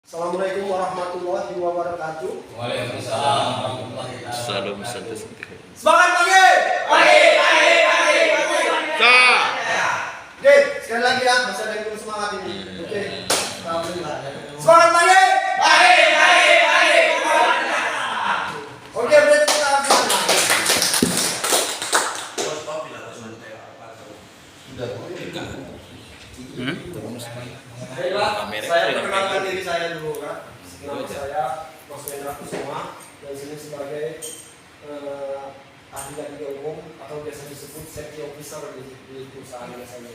Assalamualaikum warahmatullahi wabarakatuh. Waalaikumsalam warahmatullahi wabarakatuh. Semangat pagi. Oke, sekali lagi ya, masih ada yang belum semangat ini. Oke, alhamdulillah. Semangat pagi. Oke, berarti kita langsung. Baiklah, saya perkenalkan diri saya dulu kan. Nama saya Mas Wendra Kusuma dan sini sebagai ahli dan umum atau biasa disebut safety officer di perusahaan saya.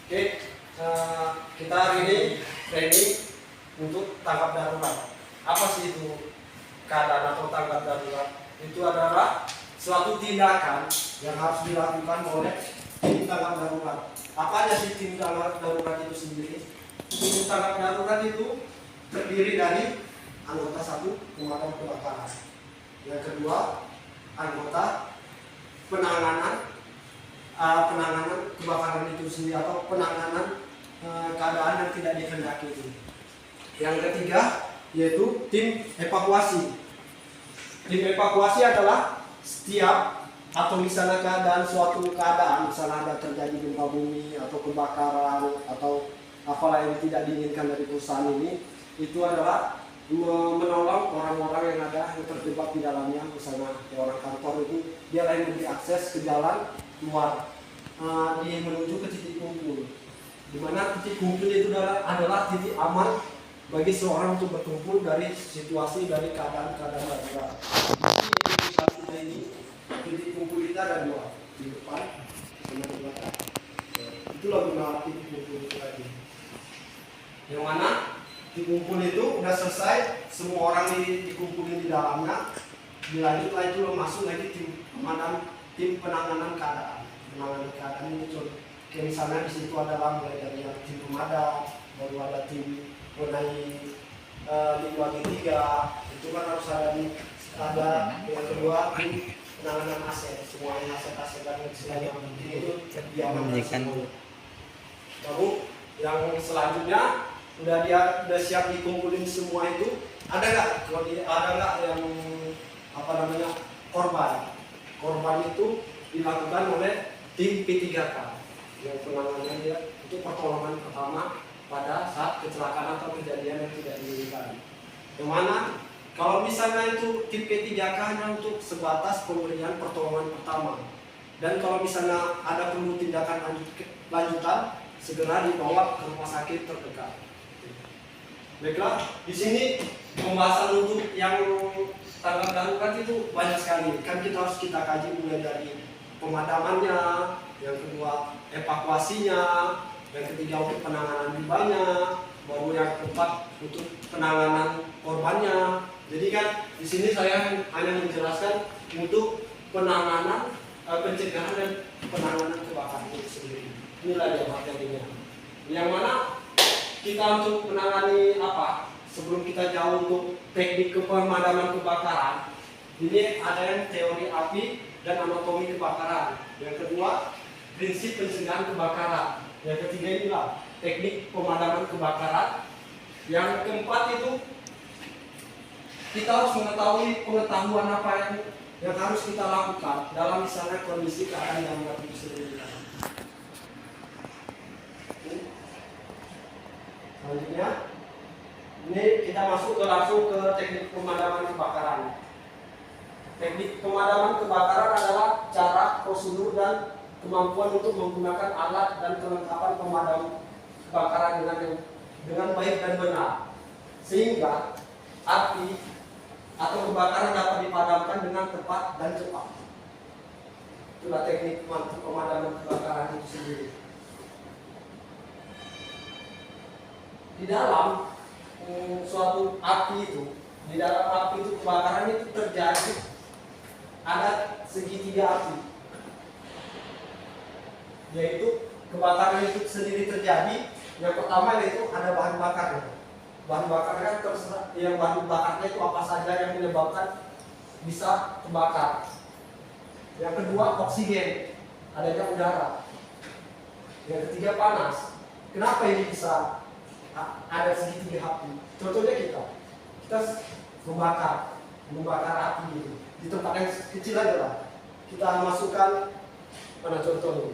Oke, kita hari ini training untuk tanggap darurat. Apa sih itu keadaan atau tanggap darurat? Itu adalah suatu tindakan yang harus dilakukan oleh tim tanggap darurat. Apa aja sih tim tanggap darurat itu sendiri? Tim tanggap darurat itu terdiri dari anggota satu pemadam kebakaran, yang kedua anggota penanganan kebakaran itu sendiri atau penanganan keadaan yang tidak dikehendaki itu. Yang ketiga yaitu tim evakuasi. Tim evakuasi adalah setiap atau misalnya suatu keadaan misalnya ada terjadi gempa bumi atau kebakaran atau apalah yang tidak diinginkan dari perusahaan ini, itu adalah menolong orang-orang yang ada yang terjebak di dalamnya. Misalnya orang kantor itu dia lain memberi akses ke jalan luar menuju ke titik kumpul, di mana titik kumpul itu adalah titik aman bagi seorang untuk berkumpul dari situasi dari keadaan-keadaan darurat. Ini titik kumpul kita ada dua, di depan dan di belakang. Itulah guna titik kumpul itu tadi. Yang mana titik kumpul itu udah selesai, semua orang dikumpulin di dalamnya. Dilanjutlah itu masuk lagi tim penanganan keadaan. Penanganan keadaan ini kayak misalnya di situ adalah mulai dari tim pemadam, baru ada tim mengenai lingkungan ketiga, itu kan harus ada yang kedua tim penanganan aset, semuanya aset-aset dan segala yang penting itu diamankan. Baru yang selanjutnya udah siap dikumpulin semua itu, ada nggak yang korban itu dilakukan oleh tim P3K yang penanganan dia itu pertolongan pertama pada saat kecelakaan atau kejadian yang tidak diinginkan. Yang mana kalau misalnya itu tim P3K hanya untuk sebatas pemberian pertolongan pertama, dan kalau misalnya ada perlu tindakan lanjutan segera dibawa ke rumah sakit terdekat. Baiklah, di sini pembahasan untuk yang tanggap darurat itu banyak sekali. Kan kita kaji mulai dari pemadamannya, yang kedua evakuasinya, yang ketiga untuk penanganan limbahnya, baru yang keempat untuk penanganan korbannya. Jadi kan di sini saya hanya menjelaskan untuk penanganan, pencegahan dan penanganan kebakaran itu sendiri. Inilah dia materinya. Yang mana kita untuk menangani apa? Sebelum kita jauh untuk teknik pemadaman kebakaran, ini ada yang teori api dan anatomi kebakaran. Yang kedua, prinsip pencegahan kebakaran. Yang ketiga inilah teknik pemadaman kebakaran. Yang keempat itu kita harus mengetahui pengetahuan apa yang harus kita lakukan dalam misalnya kondisi keadaan yang itu sendiri. Selanjutnya, ini kita masuk langsung ke teknik pemadaman kebakaran. Teknik pemadaman kebakaran adalah cara, prosedur, dan kemampuan untuk menggunakan alat dan kelengkapan pemadam kebakaran dengan baik dan benar, sehingga api atau kebakaran dapat dipadamkan dengan tepat dan cepat. Itulah teknik pemadaman kebakaran itu sendiri. Di dalam suatu api itu, di dalam api itu kebakaran itu terjadi ada segitiga api, yaitu kebakaran itu sendiri terjadi. Yang pertama yaitu ada bahan bakarnya. Bahan bakarnya terserah, yang bahan bakarnya itu apa saja yang menyebabkan bisa terbakar. Yang kedua oksigen, adanya udara. Yang ketiga panas. Kenapa ini bisa ada segitiga api? contohnya kita membakar api gitu di tempat yang kecil aja lah. Kita masukkan mana contohnya?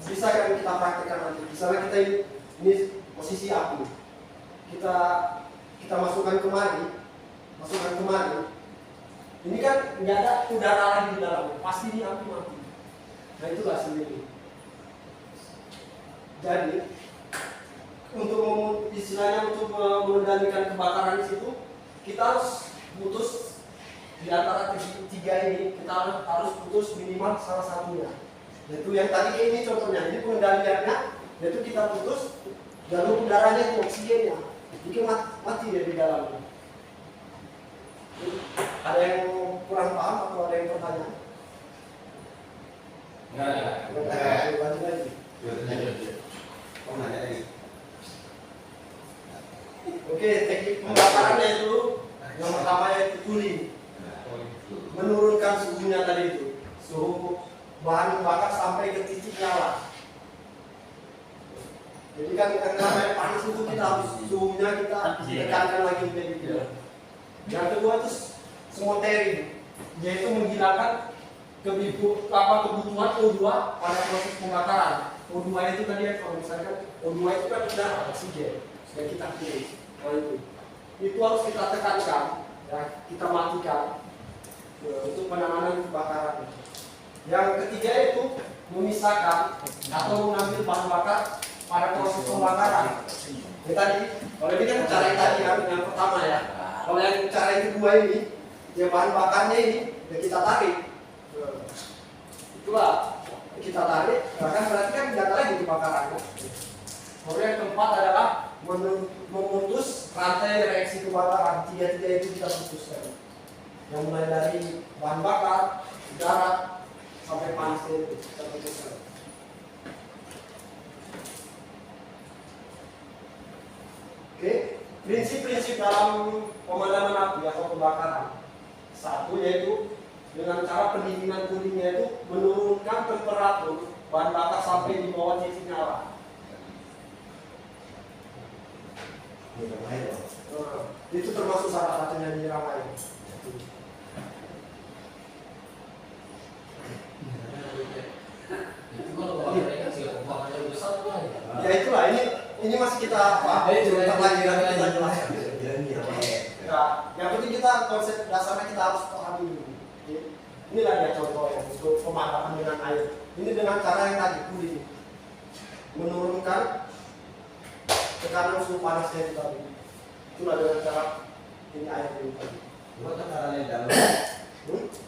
Bisa kan kita praktekkan nanti. Misalnya kita ini posisi api, kita masukkan kemari. Ini kan nggak ada udara lagi di dalamnya, pasti ini api mati. Nah itulah sendiri. Jadi untuk mengendalikan kebakaran di situ, kita harus putus di antara tiga ini. Kita harus putus minimal salah satunya. Yaitu yang tadi ini contohnya, ini pengendaliannya, yaitu kita putus jalur udaranya itu oksigennya, jadi mati dia di dalamnya. Ada yang kurang paham atau ada yang bertanya? Enggak. Lanjut lagi. Oke, teknik pembakarannya itu yang pertama yaitu cooling, menurunkan suhunya tadi itu, suhu bahan bakar sampai ke titik nyala. Jadi kan yang namanya panas itu kita harus suhunya kita tekankan lagi gitu. Yang kedua itu smotering, yaitu menghilangkan kebutuhan O2 pada proses pembakaran. O2 itu tadi kalau misalkan O2 itu kan udara oksigen yang kita pilih. Nah, itu harus kita tekankan, ya, kita matikan untuk penanganan kebakaran. Yang ketiga itu memisahkan atau mengambil bahan bakar pada proses pembakaran. Ini tadi, kalau ini kan cara yang tadi yang pertama ya. Kalau yang cara yang kedua ini, ya bahan bakarnya ini ya kita tarik. Itulah kita tarik, kan berarti kan tidak ada lagi kebakarannya. Lalu yang keempat adalah memutus rantai reaksi kebakaran. Tiga-tiga itu kita putuskan. Yang mulai dari bahan bakar, udara, sampai panasnya itu kita putuskan. Oke, prinsip-prinsip dalam pemadaman api atau kebakaran. Satu yaitu dengan cara pendinginan coolingnya itu menurunkan temperatur bahan bakar sampai di bawah titik nyala. Itu termasuk salah satunya nyiram air. Ya itulah ini masih kita lanjutkan kita jelaskan. Nah, yang penting kita konsep dasarnya kita harus pahami dulu. Inilah dia contoh yang untuk pemadaman dengan air. Ini dengan cara yang tadi cooling, menurunkan tekanan suhu panasnya itu tadi. Itulah dengan cara ini air ini tadi. Kalau tekanan di dalam,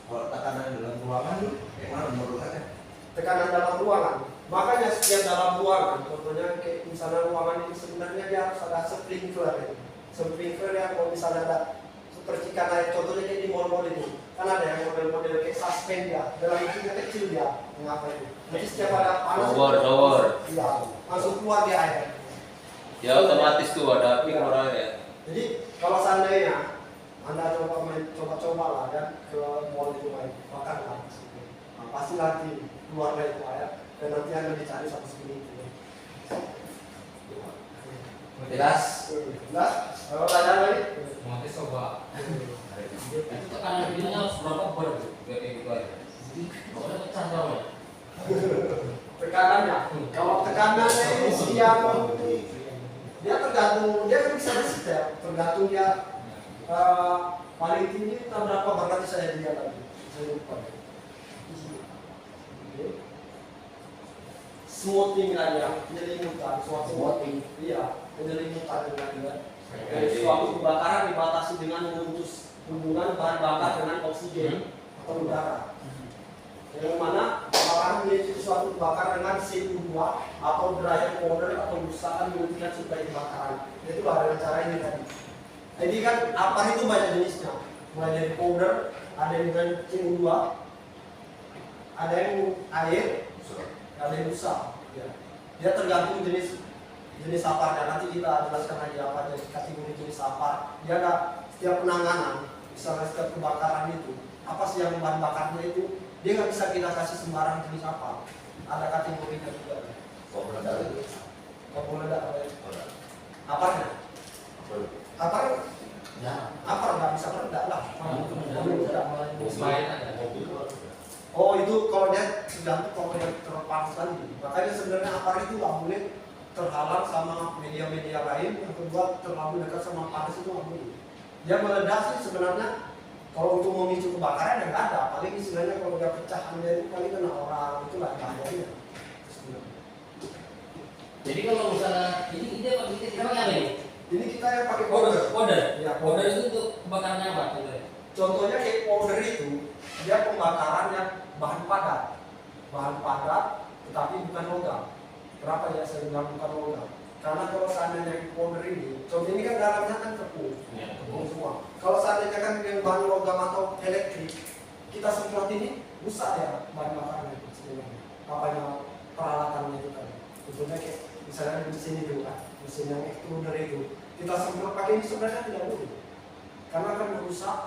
kalau tekanan dalam ruangan, mana menurunkannya? Tekanan dalam ruangan. Makanya setiap dalam ruangan, contohnya kayak misalnya ruangan ini sebenarnya dia harus ada sprinkler. Sprinkler yang kalau misalnya ada percikan air, contohnya kayak di mall-mall itu, kan ada yang model-model kayak suspend ya, dalam itu kecil dia, mengapa itu? Jadi setiap ada panas, iya, langsung keluar dia air. Ya otomatis tuh ada api keluar ya. Jadi kalau seandainya Anda coba lah dan ke mall itu main, makan lah, nah, pasti nanti keluar itu air dan nanti Anda dicari sampai segini. Jelas? Jelas? Kalau tanya lagi? Mau coba. Itu tekanan bilangnya harus berapa bar tuh? Biar kayak gitu aja. Jadi pokoknya pecah jauh. Tekanannya. Kalau tekanannya ini siapa? Dia tergantung, dia kan bisa bersetel. Tergantung dia paling tinggi berapa bar nanti saya lihat lagi. Saya lupa. Smoothing lagi ya, penyelimutan, smoothing. Iya, penyelimutan dengan dia. Suatu kebakaran dibatasi dengan memutus hubungan bahan bakar dengan oksigen atau udara. Yang mana kebakaran menjadi suatu kebakaran dengan CO2 atau dry powder atau busakan menghentikan suplai kebakaran. Itulah dengan cara ini tadi. Jadi kan apa itu banyak jenisnya. Mulai dari powder, ada yang dengan CO2, ada yang air, ada yang busa. Ya. Dia tergantung jenis saparnya. Nanti kita jelaskan lagi apa jenis kategori jenis sapar. Dia ada setiap penanganan, misalnya setiap kebakaran itu, apa sih yang bahan bakarnya itu, dia nggak bisa kita kasih sembarang jenis apa. Ada kategorinya juga. Kalau Kalau meledak apa ya? Aparnya? Apar? Ya. Apar nggak bisa meledak lah. Selain ada. Oh itu kalau dia tergantung kalau dia terpanas tadi. Makanya sebenarnya apar itu nggak boleh terhalang sama media-media lain. Yang kedua terlalu dekat sama panas itu nggak boleh. Dia meledak sih sebenarnya kalau untuk memicu kebakaran yang nggak ada. Paling istilahnya kalau dia pecahannya itu paling kena orang itu lah bahayanya. Jadi kalau misalnya ini kita pakai apa ini? Ini kita yang pakai Powder. Ya, Powder itu untuk kebakaran apa? Contohnya kayak powder itu dia pembakaran yang bahan padat, tetapi bukan logam. Kenapa ya saya bilang bukan logam? Karena kalau seandainya powder ini, contoh ini kan dalamnya kan tepung semua. Kalau seandainya kan yang bahan logam atau elektrik, kita semprot ini rusak ya bahan bakarnya itu sebenarnya. Apanya peralatannya itu tadi. Contohnya kayak misalnya di sini juga, mesin yang extruder itu kita semprot pakai ini sebenarnya tidak boleh, karena akan merusak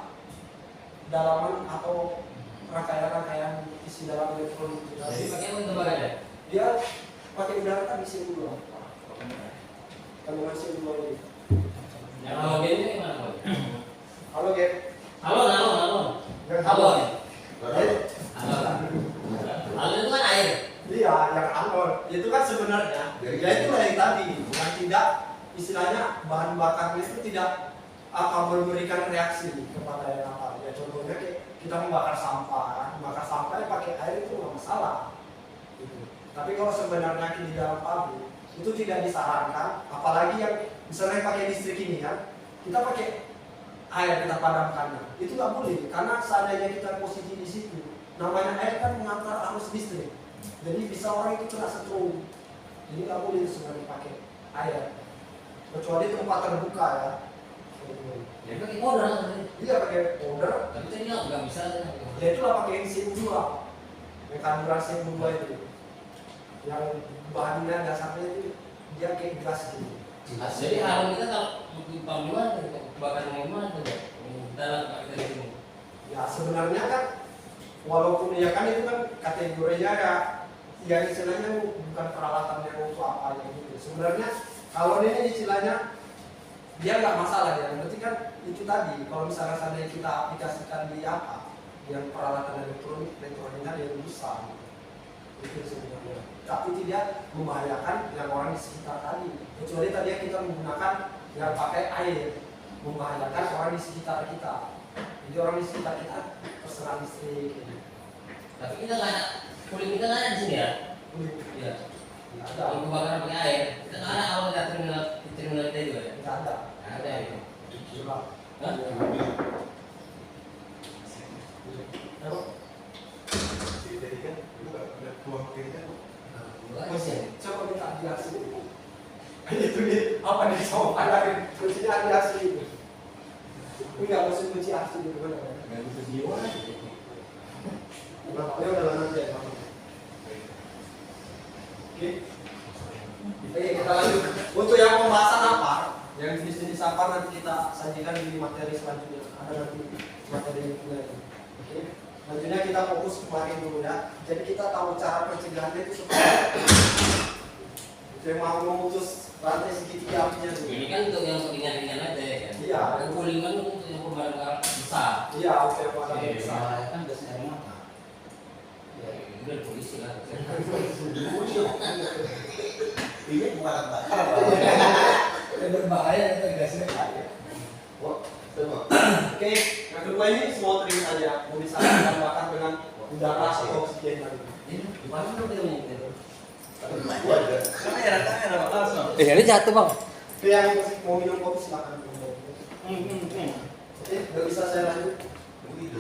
dalaman atau rangkaian-rangkaian isi dalam elektronik kita. Jadi pakai apa untuk bakar? Dia pakai udara kan isi dulu, kandungan CO2 ini. Yang halogen itu gimana? Halo Gap. Halo. Yang Halo. Eh, Halo itu kan air. Iya, yang alon itu kan sebenarnya ya itulah yang tadi, bukan tidak istilahnya bahan bakarnya itu tidak akan memberikan reaksi kepada yang apa. Ya contohnya kayak kita membakar sampah ya pakai air itu nggak masalah. Gitu. Tapi kalau sebenarnya di dalam pabrik itu tidak disarankan, apalagi yang misalnya pakai listrik ini kan, kita pakai air kita padamkannya, itu nggak boleh karena seandainya kita posisi di situ, namanya air kan mengantar arus listrik. Jadi bisa orang itu kena setrum. Jadi nggak boleh sebenarnya pakai air, kecuali tempat terbuka ya. Ya pakai powder. Iya pakai powder. Tapi tadi nggak bisa. Ya itulah pakai CO2, yang kandungan CO2 itu, yang bahannya dasarnya itu dia kayak gas gitu. Jadi halo kita kalau pam gimana? Bakar gimana tuh? Kita pakai ini. Ya sebenarnya kan walaupun ya kan itu kan kategorinya ya istilahnya bukan peralatan yang untuk apa gitu. Sebenarnya kalau ini istilahnya dia nggak masalah ya. Berarti kan itu tadi kalau misalnya seandainya kita aplikasikan di apa yang peralatan elektroniknya dia rusak itu sebenarnya. Tapi tidak membahayakan yang orang di sekitar tadi. Kecuali tadi kita menggunakan yang pakai air membahayakan orang di sekitar kita. Jadi orang di sekitar kita terserah listrik. Gitu. Tapi kita nggak ada, kulit kita nggak ada di sini ya? Iya. Ada. Kalau kebakaran pakai air, kita nggak ada awal nggak terminal kita juga ya? Tidak ada. Nggak ada ya. Coba. Hah? Jadi kan itu nggak ada ruang kirinya. Coba kita adiasi. Itu dia apa nih sama padarin kuncinya adiasi itu. Enggak mesti kunci asli gitu kan? Nggak bisa jiwa. Bapaknya udah nanti ya. Oke. Kita lanjut. Untuk yang pembahasan apa? Yang jenis-jenis apa nanti kita sajikan di materi selanjutnya. Ada nanti materi yang Oke. Selanjutnya kita fokus kemarin dulu ya. Jadi kita tahu cara pencegahannya itu seperti apa. Saya mau memutus rantai segitiga apinya dulu. Ini kan untuk yang ringan-ringan aja ya kan? Iya. Yang kulingan itu untuk yang pembaruan besar. Iya, oke, pada Iya, bisa. kan gas air mata. Ya, itu dari polisi lah. Ini bukan bakar. Yang berbahaya itu gasnya. Oh, semua. Oke, yang kedua ini small trim saja. Mau misalkan bakar dengan udara atau oksigen tadi. Ini gimana dong dia ini? Kamera langsung. Ini jatuh bang. Oke, yang mau minum kopi silakan. Oke, nggak bisa saya lanjut. Begitu.